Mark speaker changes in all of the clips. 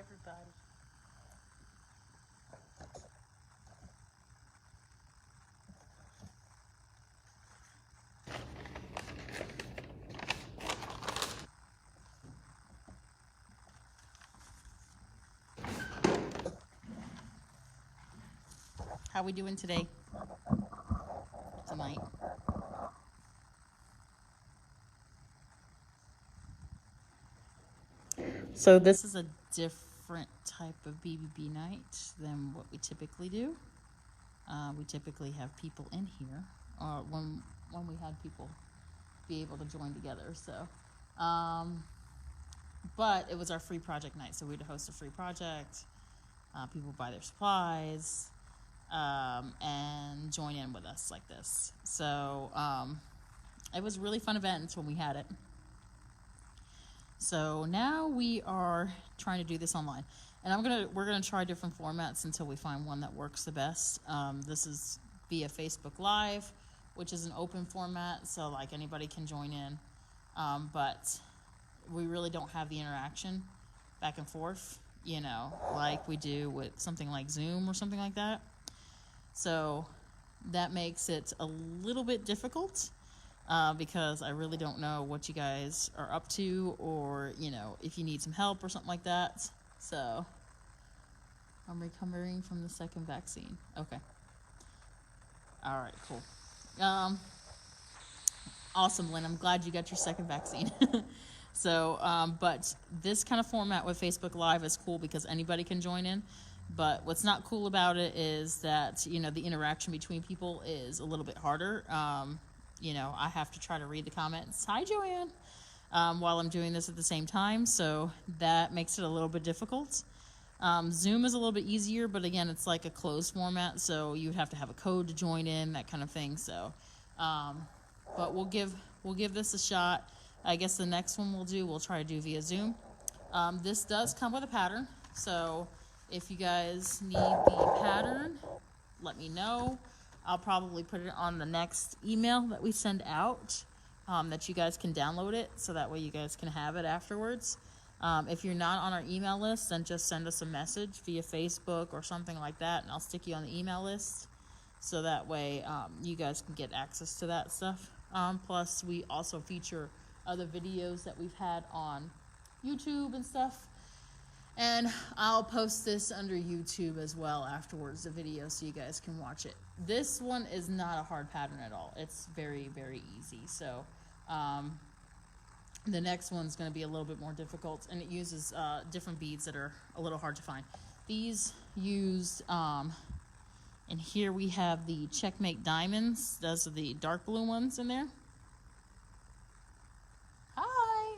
Speaker 1: everybody. How we doing today? Tonight? So this is a different type of BBB night than what we typically do. We typically have people in here, when we had people be able to join together. So, but it was our free project night, so we'd host a free project. People buy their supplies and join in with us like this. So it was a really fun event when we had it. So now we are trying to do this online, and we're gonna try different formats until we find one that works the best. This is via Facebook Live, which is an open format, so like anybody can join in, but we really don't have the interaction back and forth, like we do with something like Zoom or something like that. So that makes it a little bit difficult. Because I really don't know what you guys are up to, or, if you need some help or something like that. So, I'm recovering from the second vaccine. Okay. All right, cool. Awesome, Lynn. I'm glad you got your second vaccine. So, but this kind of format with Facebook Live is cool because anybody can join in. But what's not cool about it is that, the interaction between people is a little bit harder. I have to try to read the comments. Hi, Joanne. While I'm doing this at the same time. So that makes it a little bit difficult. Zoom is a little bit easier, but again, it's like a closed format. So you'd have to have a code to join in, that kind of thing. So, but we'll give this a shot. I guess the next one we'll try to do via Zoom. This does come with a pattern. So if you guys need the pattern, let me know. I'll probably put it on the next email that we send out, that you guys can download it, so that way you guys can have it afterwards. If you're not on our email list, then just send us a message via Facebook or something like that, and I'll stick you on the email list, so that way you guys can get access to that stuff. Plus, we also feature other videos that we've had on YouTube and stuff. And I'll post this under YouTube as well afterwards, the video, so you guys can watch it. This one is not a hard pattern at all. It's very, very easy. So the next one's going to be a little bit more difficult, and it uses different beads that are a little hard to find. These used, and here we have the Checkmate Diamonds. Those are the dark blue ones in there. Hi.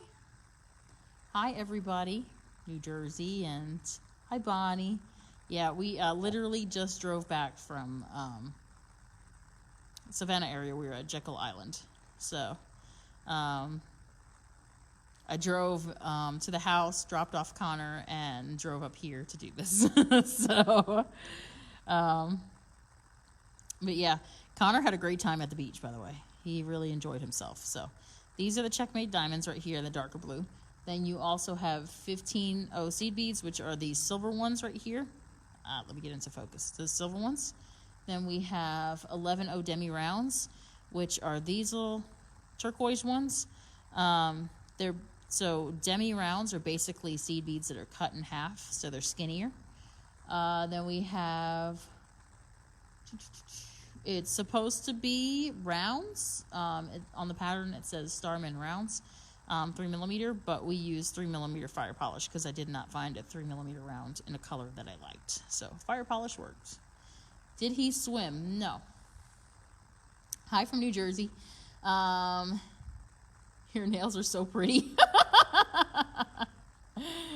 Speaker 1: Hi, everybody. New Jersey, and hi, Bonnie. Yeah, we literally just drove back from Savannah area. We were at Jekyll Island. So I drove to the house, dropped off Connor, and drove up here to do this. So, but yeah, Connor had a great time at the beach, by the way. He really enjoyed himself. So these are the Checkmate Diamonds right here, the darker blue. Then you also have 15O seed beads, which are these silver ones right here. Let me get into focus. The silver ones. Then we have 11O demi rounds, which are these little turquoise ones. So demi rounds are basically seed beads that are cut in half, so they're skinnier. Then we have, it's supposed to be rounds. On the pattern it says Starman rounds. 3mm, but we use 3mm fire polish because I did not find a 3mm round in a color that I liked. So fire polish works. Did he swim? No. Hi from New Jersey. Your nails are so pretty.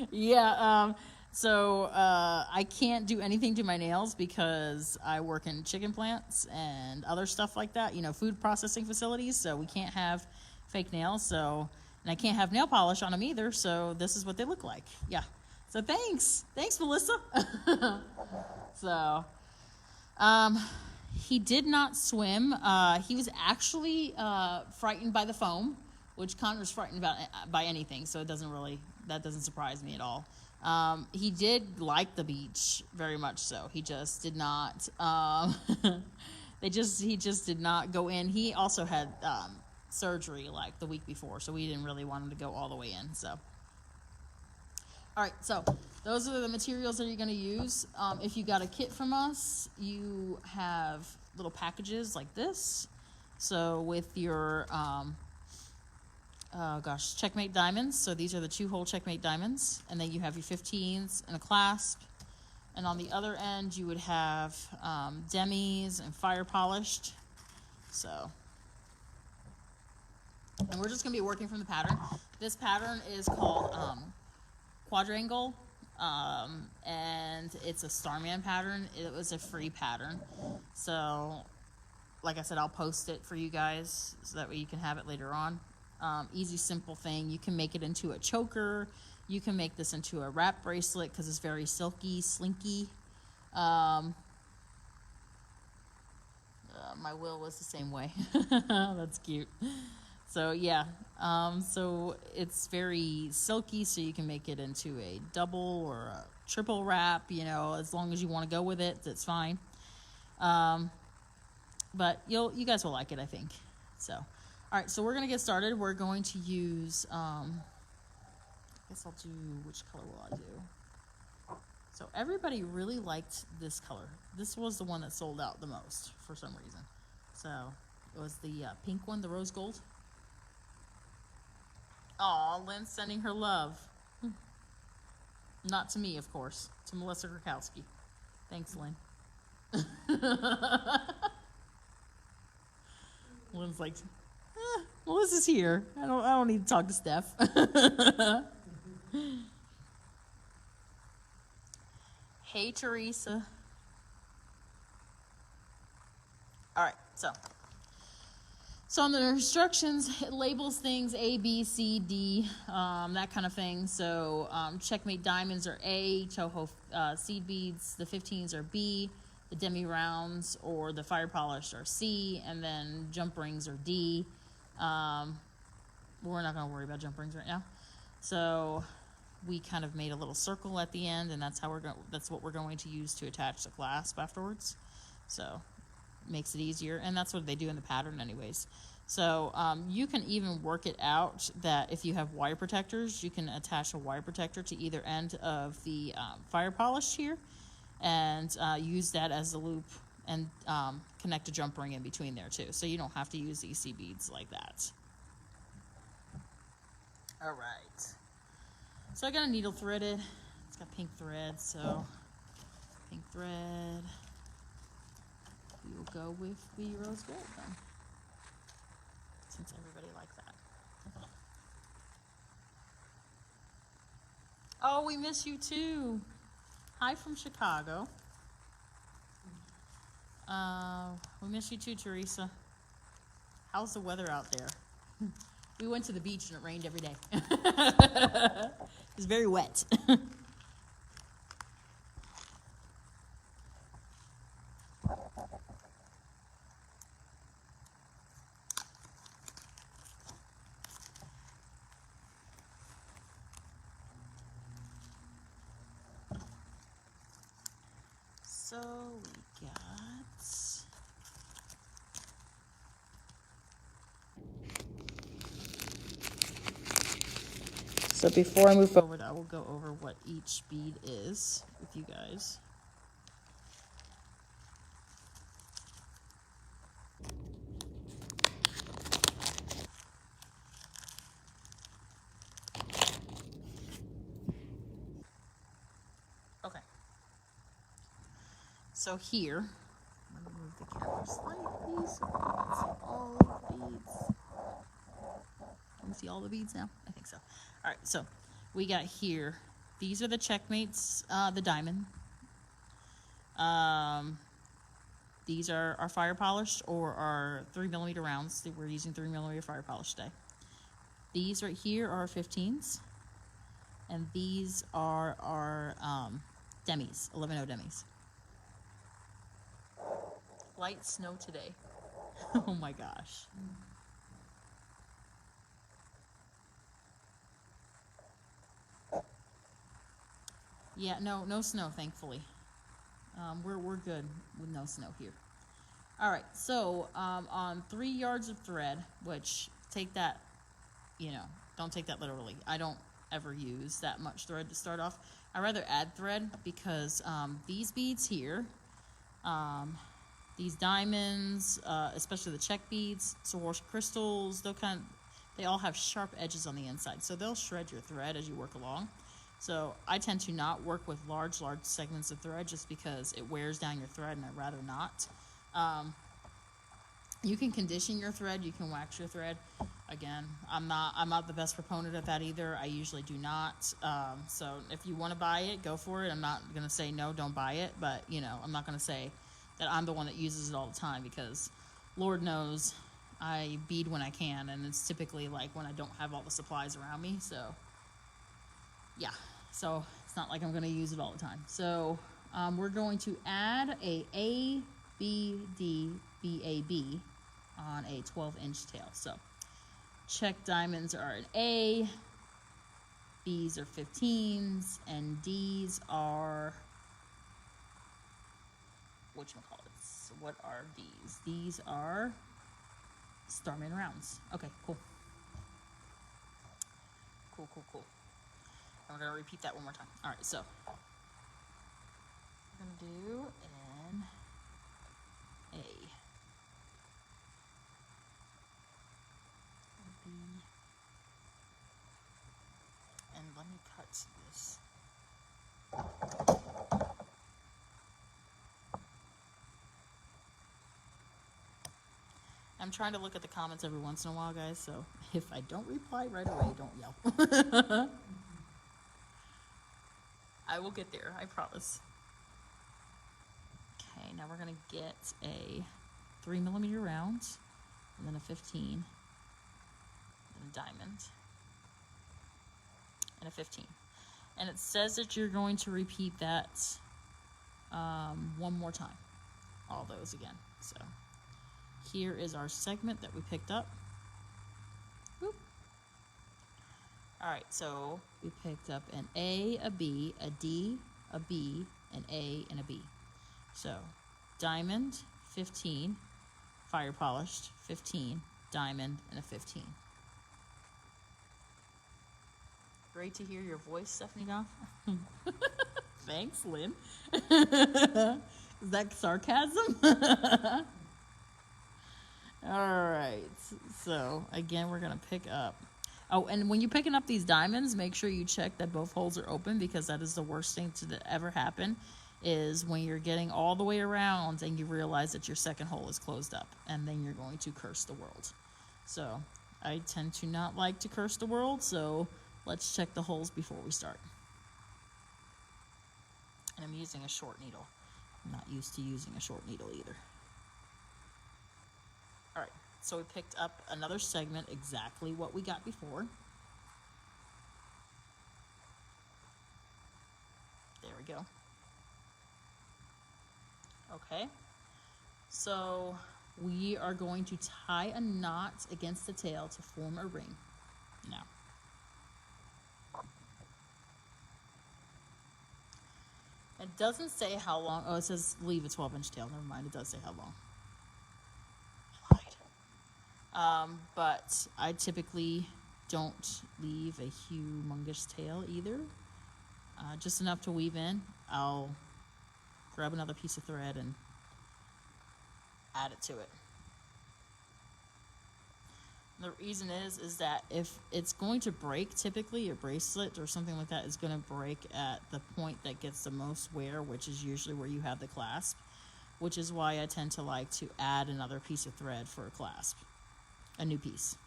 Speaker 1: Yeah. So I can't do anything to my nails because I work in chicken plants and other stuff like that. Food processing facilities. So we can't have fake nails. So. And I can't have nail polish on them either, so this is what they look like. Yeah. So thanks, Melissa. So, he did not swim. He was actually frightened by the foam, which Connor's frightened by anything, so that doesn't surprise me at all. He did like the beach very much so. He just did not, he just did not go in. He also had surgery like the week before, so we didn't really want him to go all the way in. So, all right, so those are the materials that you're going to use. If you got a kit from us, you have little packages like this. So with your, checkmate diamonds. So these are the 2-hole checkmate diamonds. And then you have your 15s and a clasp. And on the other end, you would have demis and fire polished. So, and we're just going to be working from the pattern. This pattern is called Quadrangle, and it's a Starman pattern. It was a free pattern. So, like I said, I'll post it for you guys so that way you can have it later on. Easy, simple thing. You can make it into a choker. You can make this into a wrap bracelet because it's very silky, slinky. My Will was the same way. That's cute. So yeah, so it's very silky, so you can make it into a double or a triple wrap, you know, as long as you want to go with it, that's fine. But you guys will like it, I think. So, all right, so we're going to get started. We're going to use, I guess I'll do, which color will I do? So everybody really liked this color. This was the one that sold out the most for some reason. So it was the pink one, the rose gold. Aw, Lynn's sending her love. Not to me, of course. To Melissa Krakowski. Thanks, Lynn. Lynn's like, Melissa's here. I don't need to talk to Steph. Hey, Teresa. All right, so on the instructions, it labels things A, B, C, D, that kind of thing. So checkmate diamonds are A, Toho seed beads, the 15s are B, the demi rounds or the fire polished are C, and then jump rings are D. We're not going to worry about jump rings right now. So we kind of made a little circle at the end, and that's what we're going to use to attach the clasp afterwards. So makes it easier, and that's what they do in the pattern anyways. So you can even work it out that if you have wire protectors, you can attach a wire protector to either end of the fire polish here and use that as the loop and connect a jump ring in between there too. So you don't have to use EC beads like that. All right. So I got a needle threaded. It's got pink thread, so pink thread. We will go with the rose gold then, since everybody liked that. Oh, we miss you too. Hi from Chicago. We miss you too, Teresa. How's the weather out there? We went to the beach and it rained every day. It was very wet. So we got... So before I move forward, I will go over what each bead is with you guys. Okay. So here, I'm going to move the camera slightly so you can see all the beads. Can you see all the beads now? I think so. All right, so we got here. These are the checkmates, the diamond. These are our fire polished or our 3mm rounds. We're using 3mm fire polish today. These right here are our 15s. And these are our demis, 11-0 demis. Light snow today. Oh my gosh. Yeah, no snow, thankfully. We're good with no snow here. All right, so on 3 yards of thread, which take that, don't take that literally. I don't ever use that much thread to start off. I rather add thread because these beads here, these diamonds, especially the check beads, Swarovski crystals, they all have sharp edges on the inside, so they'll shred your thread as you work along. So I tend to not work with large segments of thread just because it wears down your thread, and I'd rather not. You can condition your thread, you can wax your thread. Again, I'm not the best proponent of that either. I usually do not. So if you want to buy it, go for it. I'm not going to say no, don't buy it, but I'm not going to say that I'm the one that uses it all the time, because Lord knows I bead when I can, and it's typically like when I don't have all the supplies around me. So yeah, so it's not like I'm going to use it all the time. So we're going to add a B, D, B, A, B on a 12-inch tail. So check diamonds are an A, B's are 15s, and D's are, whatchamacallits, what are D's? These are Starman rounds. Okay, cool. Cool. I'm going to repeat that one more time. All right, so we're going to do an A. B. And let me cut this. I'm trying to look at the comments every once in a while, guys, so if I don't reply right away, don't yell. I will get there, I promise. Okay, now we're going to get a 3mm round, and then a 15, and a diamond, and a 15. And it says that you're going to repeat that one more time, all those again. So here is our segment that we picked up. Whoop. All right, so we picked up an A, a B, a D, a B, an A, and a B. So diamond, 15, fire polished, 15, diamond, and a 15. Great to hear your voice, Stephanie Goff. Thanks, Lynn. Is that sarcasm? All right, so again, we're gonna pick up. Oh, and when you're picking up these diamonds, make sure you check that both holes are open, because that is the worst thing to ever happen, is when you're getting all the way around and you realize that your second hole is closed up, and then you're going to curse the world. So I tend to not like to curse the world, so let's check the holes before we start. And I'm using a short needle. I'm not used to using a short needle either. All right, so we picked up another segment, exactly what we got before. There we go. Okay, so we are going to tie a knot against the tail to form a ring. Now, it doesn't say how long. Oh, it says leave a 12-inch tail. Never mind, it does say how long. I lied. But I typically don't leave a humongous tail either. Just enough to weave in. I'll grab another piece of thread and add it to it. The reason is that if it's going to break, typically your bracelet or something like that is going to break at the point that gets the most wear, which is usually where you have the clasp, which is why I tend to like to add another piece of thread for a clasp, a new piece,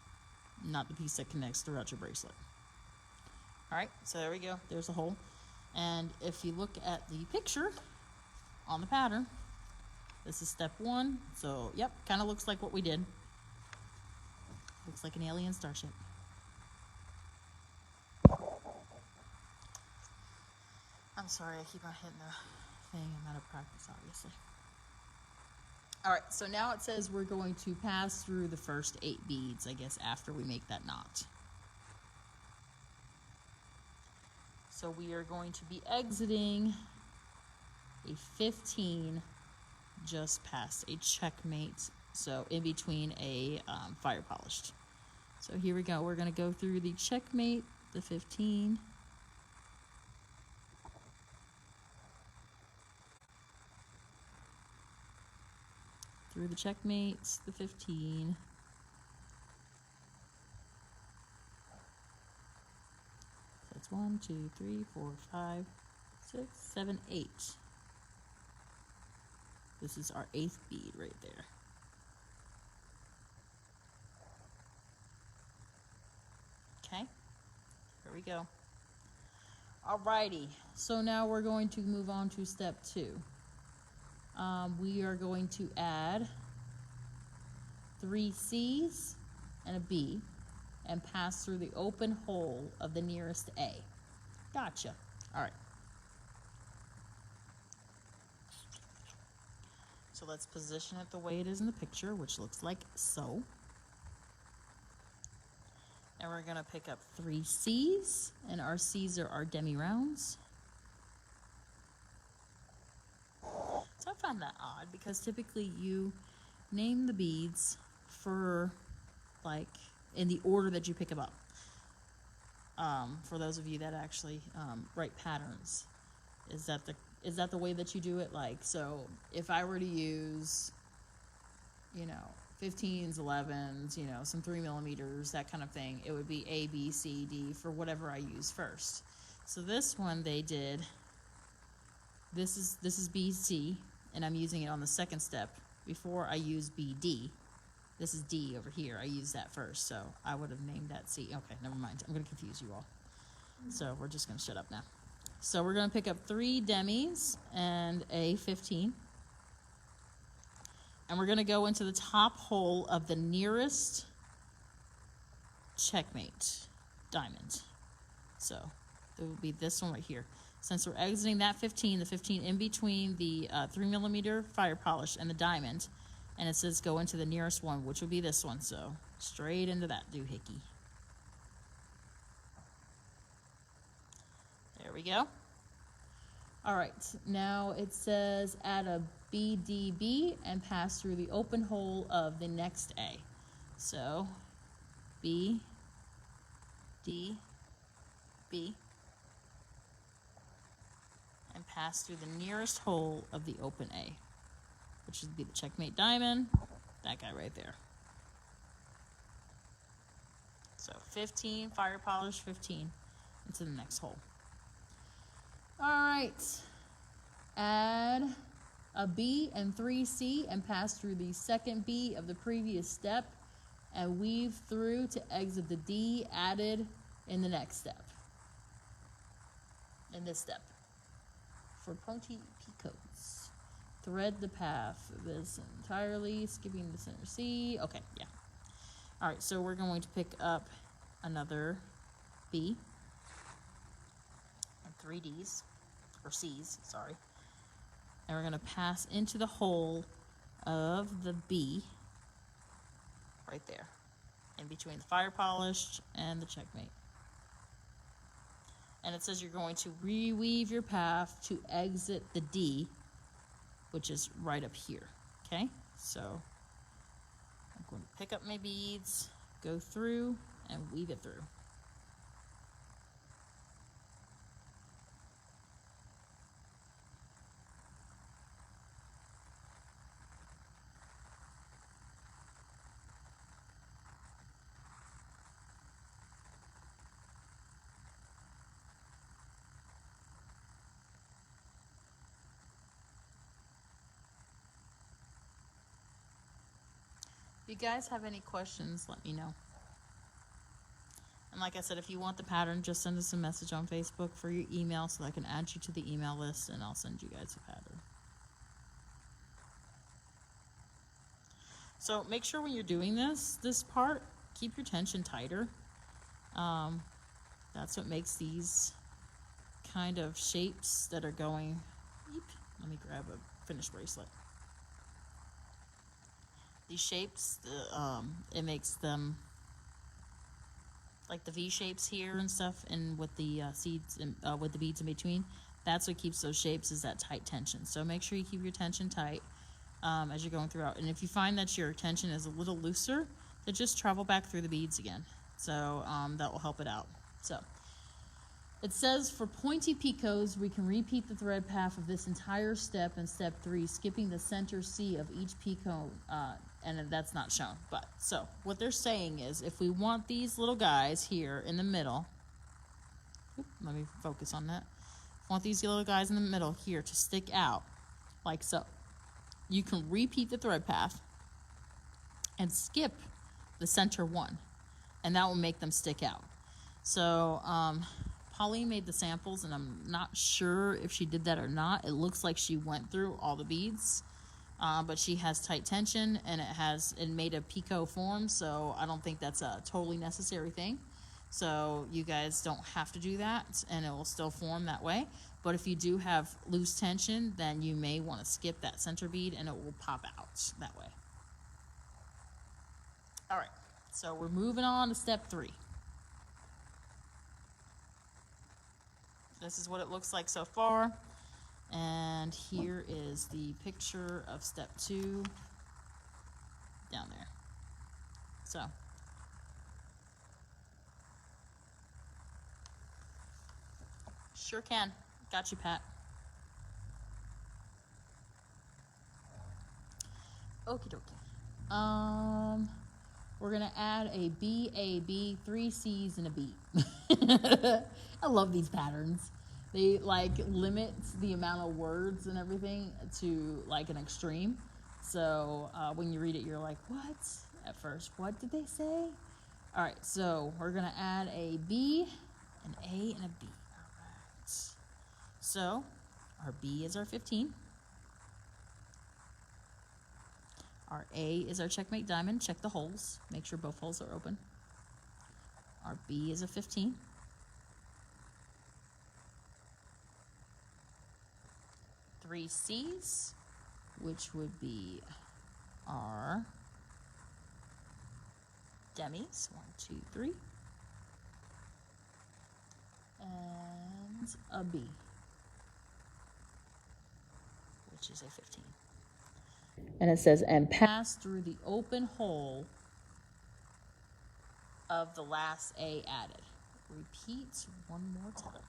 Speaker 1: not the piece that connects throughout your bracelet. All right, so there we go. There's a hole. And if you look at the picture on the pattern, this is step 1. So, yep, kind of looks like what we did. Looks like an alien starship. I'm sorry, I keep on hitting the thing. I'm out of practice, obviously. All right, so now it says we're going to pass through the first 8 beads, I guess, after we make that knot. So we are going to be exiting a 15 just past a checkmate. So in between a fire polished. So here we go. We're going to go through the checkmate, the 15. Through the checkmates, the 15. So it's 1, 2, 3, 4, 5, 6, 7, 8. This is our 8th bead right there. Okay, here we go. Alrighty, so now we're going to move on to step 2. We are going to add 3 C's and a B and pass through the open hole of the nearest A. Gotcha. All right. So let's position it the way it is in the picture, which looks like so. And we're going to pick up 3 C's, and our C's are our demi-rounds. So I found that odd because typically you name the beads for like in the order that you pick them up. For those of you that actually write patterns, is that the way that you do it? Like, so if I were to use, 15s, 11s, some 3 millimeters, that kind of thing, it would be A, B, C, D for whatever I use first. So this one they did, this is B, C, and I'm using it on the second step before I use B, D. This is D over here. I used that first, so I would have named that C. Okay, never mind. I'm going to confuse you all. So we're just going to shut up now. So we're going to pick up 3 demis and a 15. And we're going to go into the top hole of the nearest checkmate diamond. So it would be this one right here. Since we're exiting that 15, the 15 in between the 3 millimeter fire polish and the diamond, and it says go into the nearest one, which would be this one. So straight into that doohickey. There we go. All right, now it says add a BDB and pass through the open hole of the next A. So B, D, B, and pass through the nearest hole of the open A, which would be the checkmate diamond, that guy right there. So 15, fire polish 15 into the next hole. All right, add a B and 3 C and pass through the second B of the previous step and weave through to exit the D added in the next step, in this step. For Pointy Picots, thread the path of this entirely, skipping the center C. Okay, yeah. All right, so we're going to pick up another B and 3 Ds, or C's, sorry. And we're going to pass into the hole of the B right there, in between the fire polished and the checkmate. And it says you're going to reweave your path to exit the D, which is right up here, okay? So I'm going to pick up my beads, go through, and weave it through. If you guys have any questions, let me know. And like I said, if you want the pattern, just send us a message on Facebook for your email so I can add you to the email list and I'll send you guys a pattern. So make sure when you're doing this part, keep your tension tighter. That's what makes these kind of shapes that are going, let me grab a finished bracelet. These shapes, it makes them like the V shapes here and stuff, and with the seeds and with the beads in between. That's what keeps those shapes, is that tight tension. So make sure you keep your tension tight as you're going throughout. And if you find that your tension is a little looser, then just travel back through the beads again. So that will help it out. So it says for pointy picots, we can repeat the thread path of this entire step in step 3, skipping the center C of each picot, and that's not shown. But so what they're saying is, if we want these little guys here in the middle, let me focus on that. If we want these little guys in the middle here to stick out, like so, you can repeat the thread path and skip the center one, and that will make them stick out. So Pauline made the samples, and I'm not sure if she did that or not. It looks like she went through all the beads, but she has tight tension, and it made a picot form, so I don't think that's a totally necessary thing. So you guys don't have to do that, and it will still form that way. But if you do have loose tension, then you may want to skip that center bead, and it will pop out that way. All right, so we're moving on to step 3. This is what it looks like so far. And here is the picture of step 2 down there. So sure can. Got you, Pat. Okie dokie. We're gonna add a B, A, B, 3 C's, and a B. I love these patterns. They like limit the amount of words and everything to like an extreme. So when you read it, you're like, what? At first, what did they say? All right, so we're gonna add a B, an A, and a B. All right. So our B is our 15. Our A is our checkmate diamond. Check the holes. Make sure both holes are open. Our B is a 15. Three C's, which would be our demis. 1, 2, 3. And a B, which is a 15. And it says, and pass through the open hole of the last A added. Repeat one more time.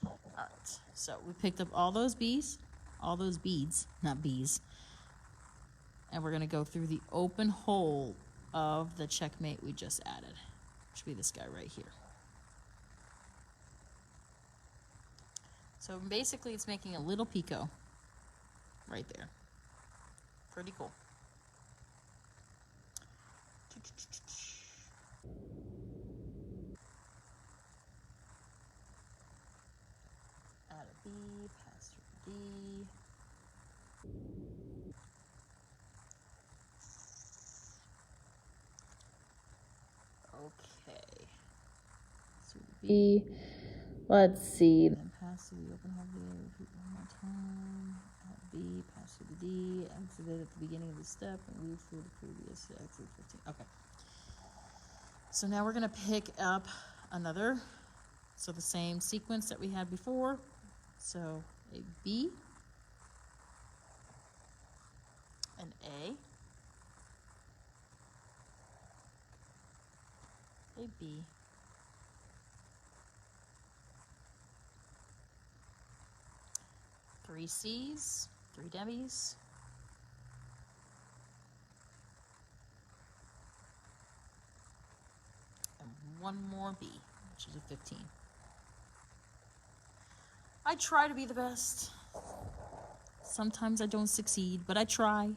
Speaker 1: All right, so we picked up all those beads, not bees, and we're going to go through the open hole of the checkmate we just added, which would be this guy right here. So basically it's making a little picot right there. Pretty cool. Add a B, pass through D. Okay. So B. Let's see. Then pass through the open hole here. Repeat one more time. Add B, pass through the D, exit it at the beginning of the step, and weave through the previous exit 15. Okay. So now we're going to pick up another, so the same sequence that we had before. So a B, an A, a B, three C's, 3 demis, and one more B, which is a 15. I try to be the best. Sometimes I don't succeed, but I try.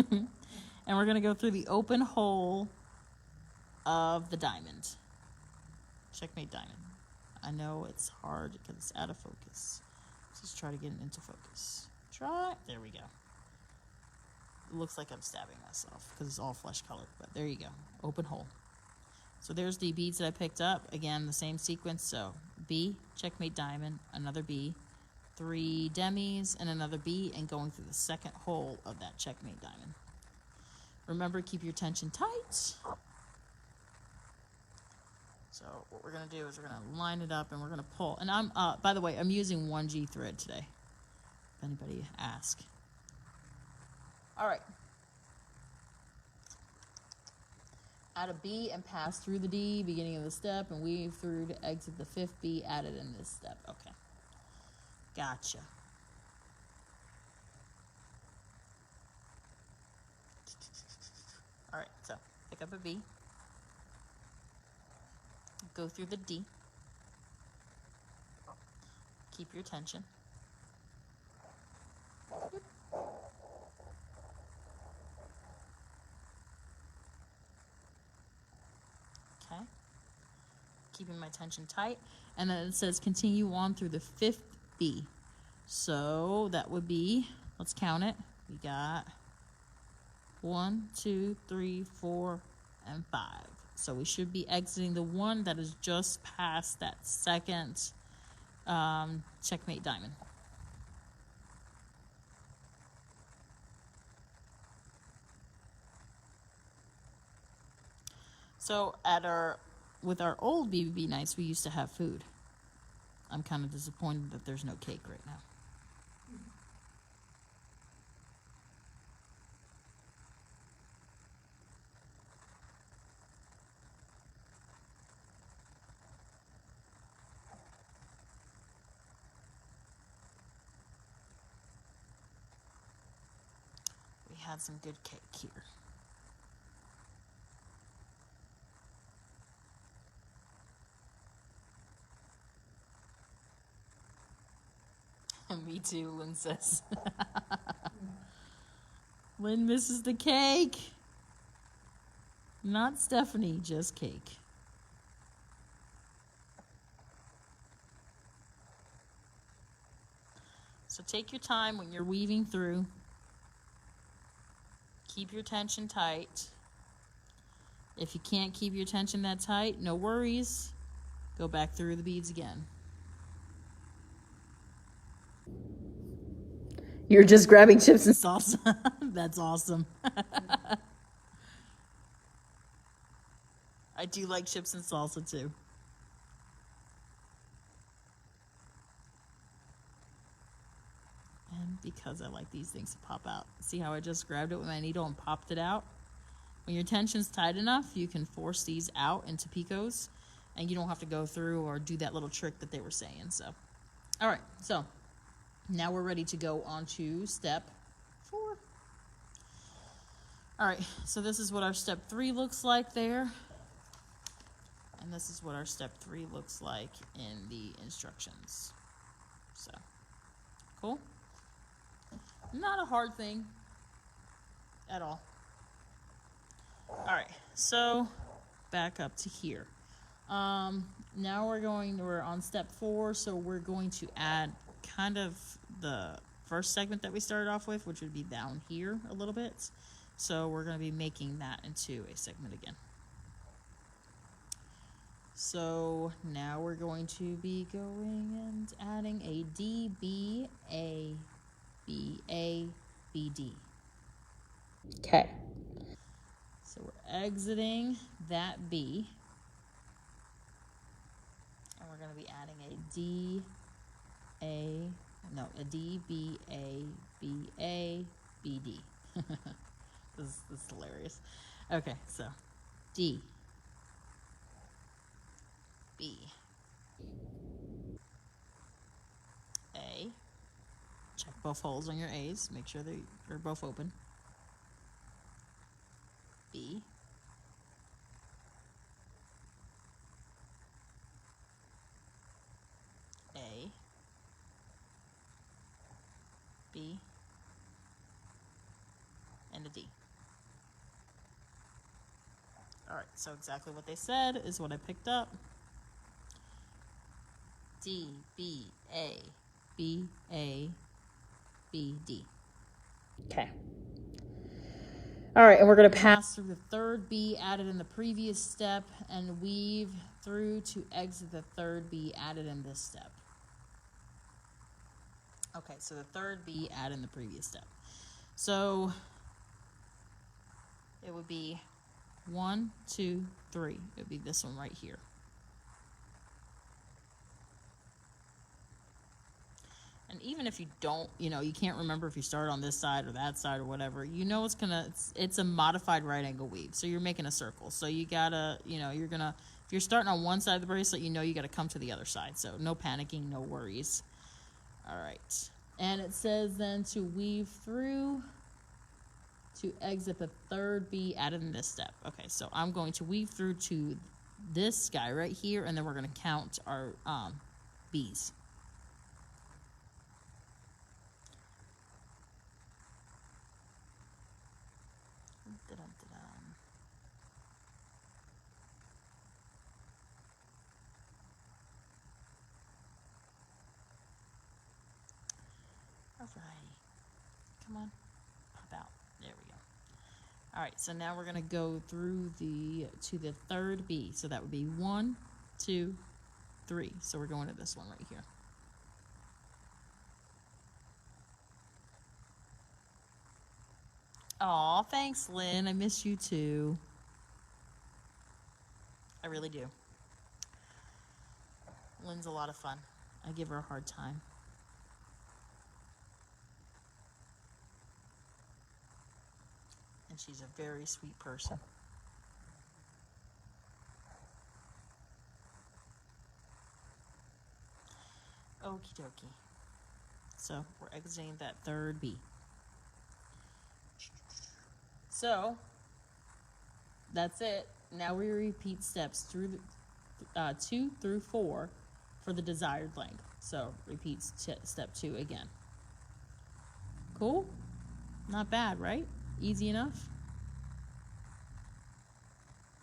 Speaker 1: And we're going to go through the open hole of the diamond. Checkmate diamond. I know it's hard because it's out of focus. Let's just try to get it into focus. Try. There we go. It looks like I'm stabbing myself because it's all flesh colored, but there you go. Open hole. So there's the beads that I picked up. Again, the same sequence. So B, checkmate diamond, another B, 3 demis, and another B, and going through the second hole of that checkmate diamond. Remember, keep your tension tight. So what we're going to do is we're going to line it up and we're going to pull. And I'm, by the way, I'm using 1G thread today, if anybody asks. All right. Add a B and pass through the D, beginning of the step, and weave through to exit the 5th B added in this step. Okay. Gotcha. All right, so pick up a B. Go through the D. Keep your tension. Okay. Keeping my tension tight. And then it says continue on through the 5th B. So that would be, let's count it. We got 1, 2, 3, 4, and 5. So we should be exiting the one that is just past that second checkmate diamond. So with our old BBB nights, we used to have food. I'm kind of disappointed that there's no cake right now. We had some good cake here. Me too, Lynn says. Lynn misses the cake. Not Stephanie, just cake. So take your time when you're weaving through. Keep your tension tight. If you can't keep your tension that tight, no worries. Go back through the beads again. You're just grabbing chips and salsa. That's awesome. I do like chips and salsa too. And because I like these things to pop out. See how I just grabbed it with my needle and popped it out? When your tension's tight enough, you can force these out into picots and you don't have to go through or do that little trick that they were saying. So, all right, so now we're ready to go on to step 4. All right, so this is what our step 3 looks like there. And this is what our step 3 looks like in the instructions. So, cool? Not a hard thing at all. All right, so back up to here. Now we're on step 4, so we're going to add kind of the first segment that we started off with, which would be down here a little bit. So we're going to be making that into a segment again. So now we're going to be going and adding a D, B, A, B, A, B, D. Okay. So we're exiting that B. And we're going to be adding a D, a D, B, A, B, A, B, D. This is hilarious. Okay, so D, B, A. Check both holes on your A's. Make sure they're both open. B, A, B, and a D. All right, so exactly what they said is what I picked up. D, B, A, B, A, B, D. Okay. All right, and we're going to pass through the third B added in the previous step and weave through to exit the third B added in this step. Okay, so the third B added in the previous step. So it would be 1, 2, 3. It would be this one right here. And even if you don't, you know, you can't remember if you start on this side or that side or whatever, you know it's a modified right angle weave. So you're making a circle. So you gotta, you know, if you're starting on one side of the bracelet, you know you gotta come to the other side. So no panicking, no worries. All right. And it says then to weave through to exit the third bee added in this step. Okay, so I'm going to weave through to this guy right here, and then we're gonna count our bees. Alrighty, come on, pop out. There we go. All right, so now we're gonna go through to the third bee. So that would be 1, 2, 3. So we're going to this one right here. Aw, thanks, Lynn. I miss you too. I really do. Lynn's a lot of fun. I give her a hard time. And she's a very sweet person. Okie dokie. So we're exiting that third bee. So that's it. Now we repeat steps through 2 through 4 for the desired length. So repeat step 2 again. Cool? Not bad, right? Easy enough?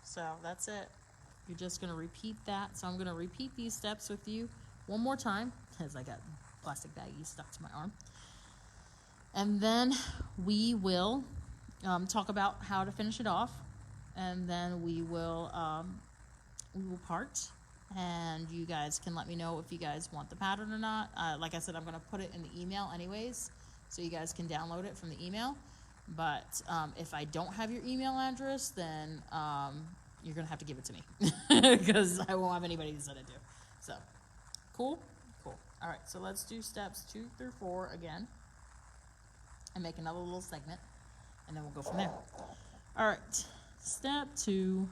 Speaker 1: So that's it. You're just going to repeat that. So I'm going to repeat these steps with you one more time, because I got plastic baggies stuck to my arm. And then we will talk about how to finish it off. And then we will part. And you guys can let me know if you guys want the pattern or not. Like I said, I'm going to put it in the email anyways, so you guys can download it from the email. But if I don't have your email address, then you're going to have to give it to me, because I won't have anybody to send it to. So, cool? Cool. All right, so let's do steps 2 through 4 again and make another little segment, and then we'll go from there. All right, step 2.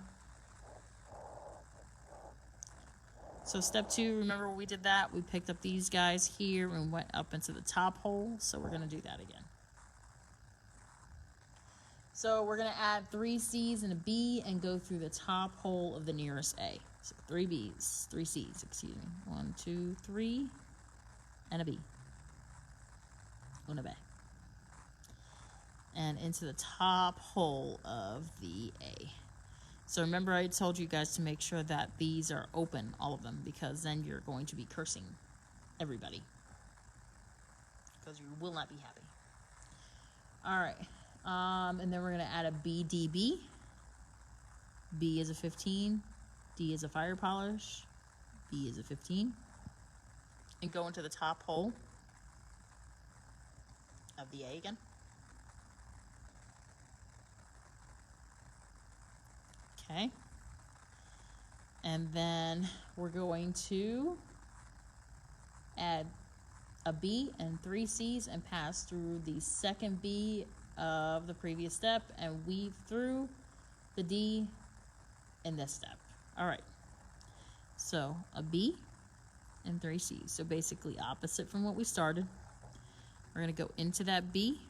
Speaker 1: So step 2, remember when we did that? We picked up these guys here and went up into the top hole, so we're going to do that again. So we're going to add 3 C's and a B and go through the top hole of the nearest A. So 3 B's, 3 C's, excuse me. 1, 2, 3, and a B. Una B. And into the top hole of the A. So remember I told you guys to make sure that B's are open, all of them, because then you're going to be cursing everybody. Because you will not be happy. All right. And then we're going to add a BDB. B is a 15. D is a fire polish. B is a 15. And go into the top hole of the A again. Okay. And then we're going to add a B and 3 C's and pass through the second B of the previous step and weave through the D in this step. All right. So a B and 3 C's. So basically opposite from what we started. We're going to go into that B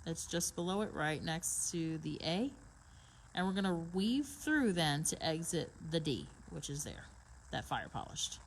Speaker 1: that's just below it, right next to the A. And we're going to weave through then to exit the D, which is there, that fire polished.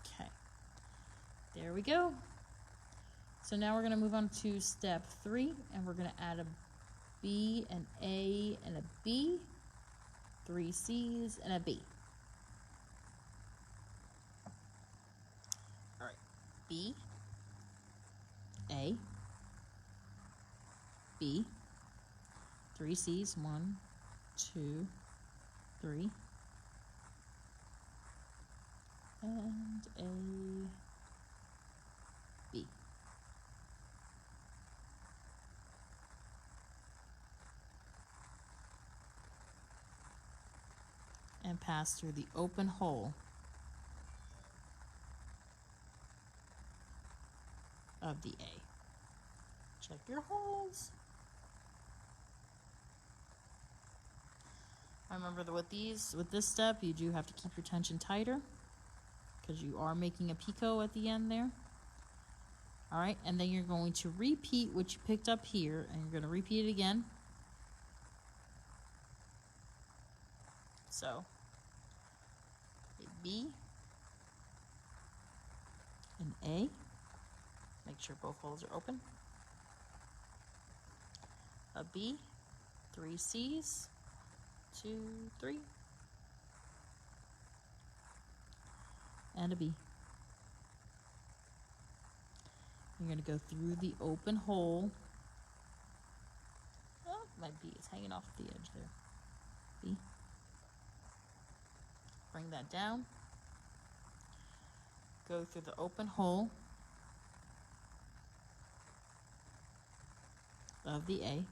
Speaker 1: Okay, there we go. So now we're going to move on to step 3, and we're going to add a B, an A, and a B, 3 C's, and a B. All right, B, A, B, 3 C's, 1, 2, 3, and a B. And pass through the open hole of the A. Check your holes. Remember that with this step, you do have to keep your tension tighter because you are making a picot at the end there. All right, and then you're going to repeat what you picked up here, and you're going to repeat it again. So, a B, an A, make sure both holes are open, a B, 3 C's, 2, 3, and a B. You're going to go through the open hole. Oh, my B is hanging off the edge there. B. Bring that down. Go through the open hole of the A.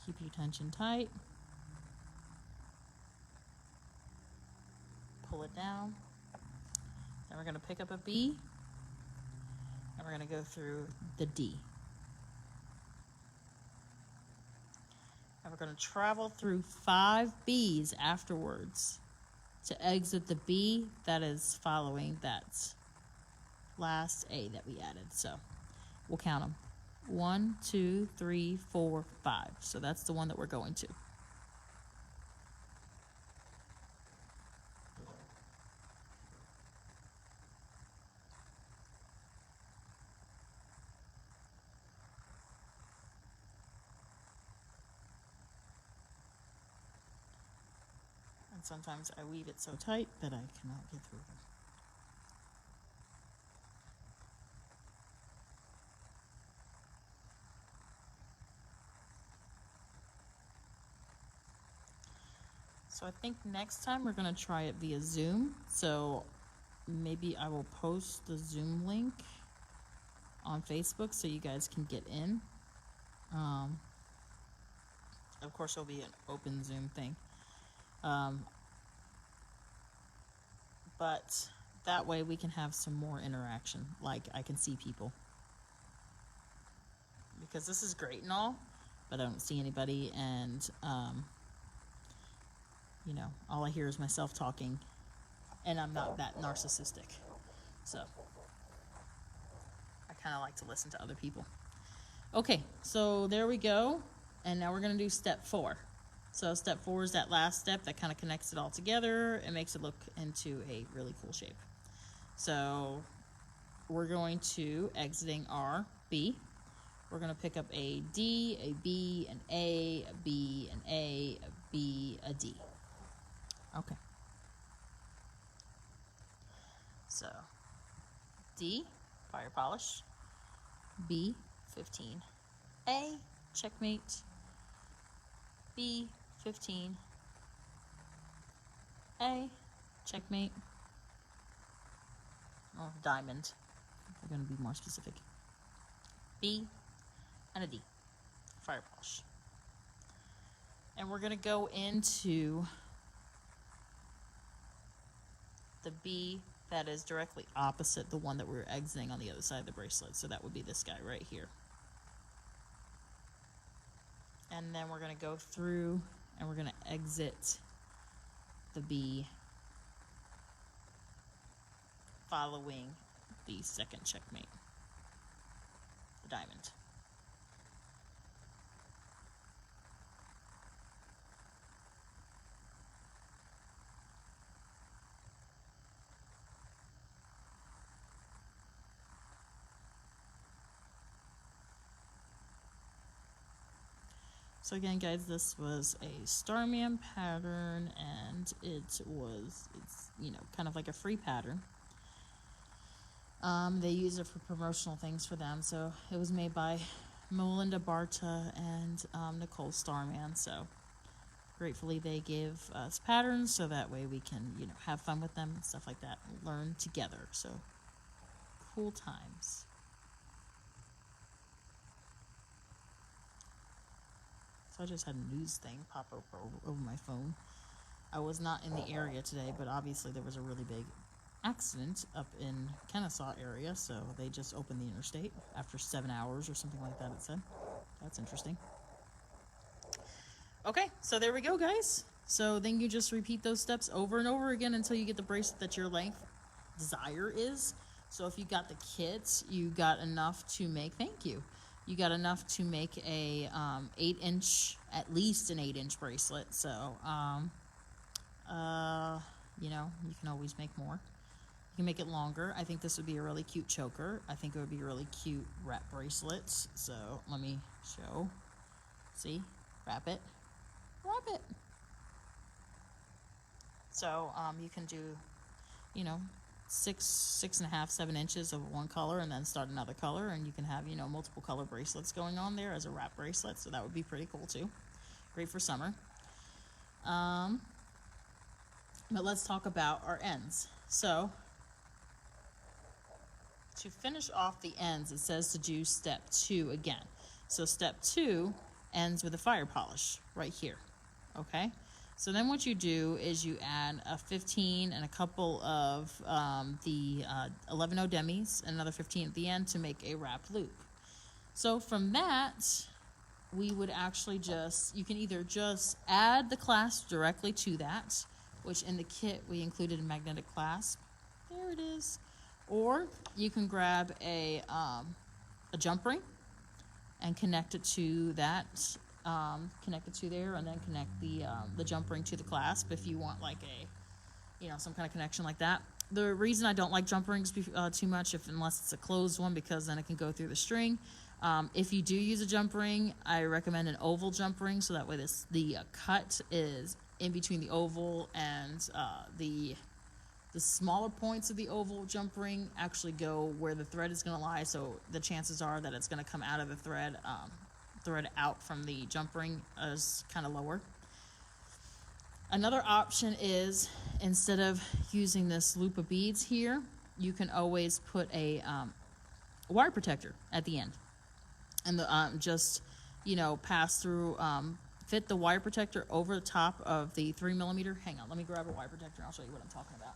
Speaker 1: Keep your tension tight. Pull it down. Then we're going to pick up a B, and we're going to go through the D. And we're going to travel through 5 B's afterwards to exit the B that is following that last A that we added. So we'll count them. 1, 2, 3, 4, 5. So that's the one that we're going to. And sometimes I weave it so tight that I cannot get through them. So I think next time we're going to try it via Zoom. So maybe I will post the Zoom link on Facebook so you guys can get in. Of course, it'll be an open Zoom thing. But that way we can have some more interaction. Like I can see people. Because this is great and all, but I don't see anybody, and you know, all I hear is myself talking, and I'm not that narcissistic. So I kind of like to listen to other people. Okay, so there we go. And now we're going to do step 4. So step 4 is that last step that kind of connects it all together and makes it look into a really cool shape. So we're going to, exiting our B, we're going to pick up a D, a B, an A, a B, an A, a B, a D. Okay. So D, fire polish. B, 15. A, checkmate. B, 15. A, checkmate. Oh, diamond. We're going to be more specific. B, and a D, fire polish. And we're going to go into the B that is directly opposite the one that we're exiting on the other side of the bracelet. So that would be this guy right here. And then we're going to go through and we're going to exit the B following the second checkmate, the diamond. So again, guys, this was a Starman pattern, and it's you know, kind of like a free pattern. They use it for promotional things for them. So it was made by Melinda Barta and Nicole Starman. So gratefully they give us patterns so that way we can, you know, have fun with them and stuff like that, and learn together. So cool times. So I just had a news thing pop up over my phone. I was not in the area today, but obviously there was a really big accident up in Kennesaw area, so they just opened the interstate after 7 hours or something like that, it said. That's interesting. Okay, so there we go, guys. So then you just repeat those steps over and over again until you get the bracelet that your length desire is. So if you got the kits, you got enough to make, thank you. You got enough to make a 8-inch, at least an 8-inch bracelet. So, you know, you can always make more. You can make it longer. I think this would be a really cute choker. I think it would be a really cute wrap bracelet. So let me show. See, wrap it, wrap it. So you can do, you know, 6.5, 7 inches of one color and then start another color, and you can have, you know, multiple color bracelets going on there as a wrap bracelet. So that would be pretty cool too. Great for summer. But let's talk about our ends. So to finish off the ends, it says to do step 2 again. So step 2 ends with a fire polish right here. Okay. So then what you do is you add a 15 and a couple of the 11 demis and another 15 at the end to make a wrap loop. So from that, we would actually just, you can either just add the clasp directly to that, which in the kit we included a magnetic clasp. There it is. Or you can grab a jump ring and connect it to that. Connect it to there, and then connect the jump ring to the clasp if you want like a, you know, some kind of connection like that. The reason I don't like jump rings too much, unless it's a closed one, because then it can go through the string. If you do use a jump ring, I recommend an oval jump ring, so that way the cut is in between the oval, and the smaller points of the oval jump ring actually go where the thread is going to lie, so the chances are that it's going to come out of the thread out from the jump ring is kind of lower. Another option is, instead of using this loop of beads here, you can always put a wire protector at the end, and just, you know, pass through, fit the wire protector over the top of the 3mm. Hang on, let me grab a wire protector and I'll show you what I'm talking about.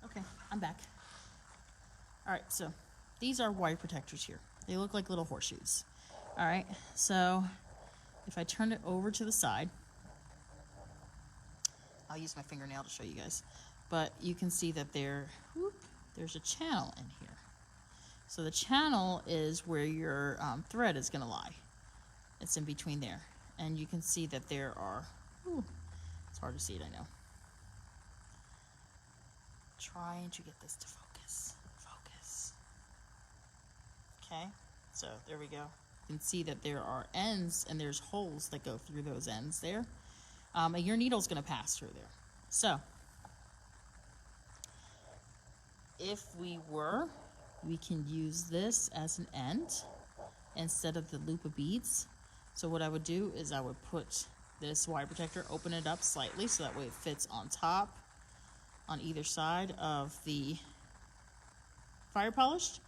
Speaker 1: Okay, I'm back. All right, so these are wire protectors here. They look like little horseshoes. All right, so if I turn it over to the side, I'll use my fingernail to show you guys, but you can see that there's a channel in here. So the channel is where your thread is going to lie. It's in between there, and you can see that there are, it's hard to see it, I know. Trying to get this to focus. Okay, so there we go. You can see that there are ends and there's holes that go through those ends there. And your needle's going to pass through there. So if we can use this as an end instead of the loop of beads. So what I would do is I would put this wire protector, open it up slightly so that way it fits on top, on either side of the fire polish,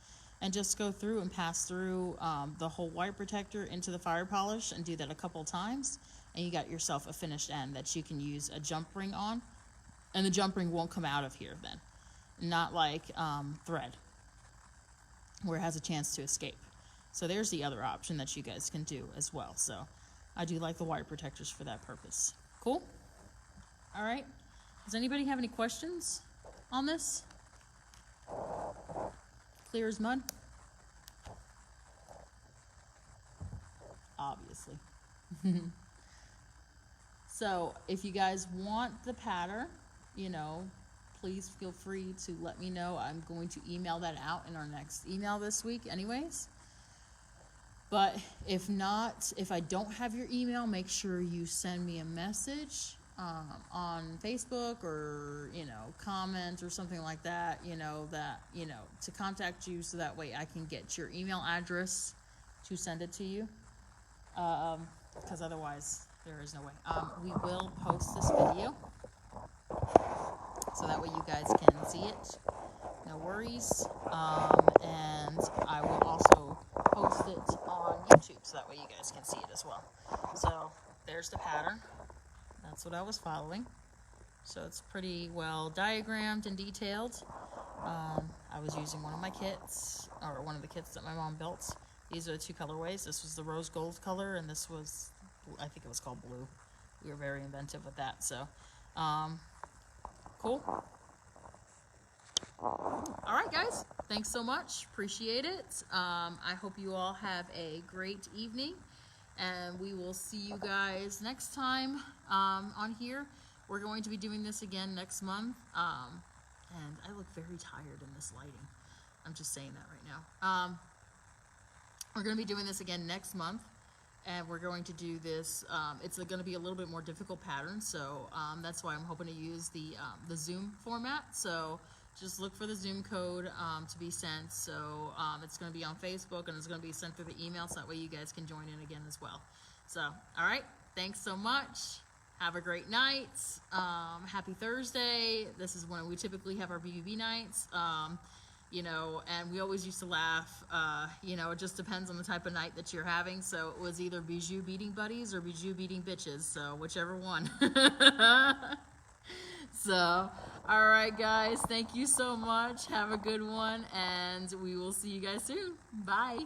Speaker 1: and just go through and pass through the whole wire protector into the fire polish, and do that a couple times, and you got yourself a finished end that you can use a jump ring on, and the jump ring won't come out of here then, not like thread where it has a chance to escape. So there's the other option that you guys can do as well. So I do like the wire protectors for that purpose. Cool? All right. Does anybody have any questions on this? Clear as mud? Obviously. So if you guys want the pattern, you know, please feel free to let me know. I'm going to email that out in our next email this week anyways. But if not, if I don't have your email, make sure you send me a message on Facebook, or, you know, comment or something like that, you know, to contact you, so that way I can get your email address to send it to you. Because otherwise there is no way. We will post this video so that way you guys can see it. No worries. And I will also post it on YouTube so that way you guys can see it as well. So there's the pattern. That's what I was following. So it's pretty well diagrammed and detailed. I was using one of my kits, or one of the kits that my mom built. These are the two colorways. This was the rose gold color, and this was, I think it was called blue. We were very inventive with that. So cool. All right, guys. Thanks so much. Appreciate it. I hope you all have a great evening, and we will see you guys next time on here. We're going to be doing this again next month, and I look very tired in this lighting. I'm just saying that right now. We're going to be doing this again next month, and we're going to do this. It's going to be a little bit more difficult pattern, so that's why I'm hoping to use the Zoom format. So just look for the Zoom code to be sent. So it's going to be on Facebook, and it's going to be sent through the email, so that way you guys can join in again as well. So, all right. Thanks so much. Have a great night. Happy Thursday. This is when we typically have our BBB nights. You know, and we always used to laugh. You know, it just depends on the type of night that you're having. So it was either Beadjoux beating buddies or Beadjoux beating bitches. So whichever one. So, all right, guys. Thank you so much. Have a good one, and we will see you guys soon. Bye.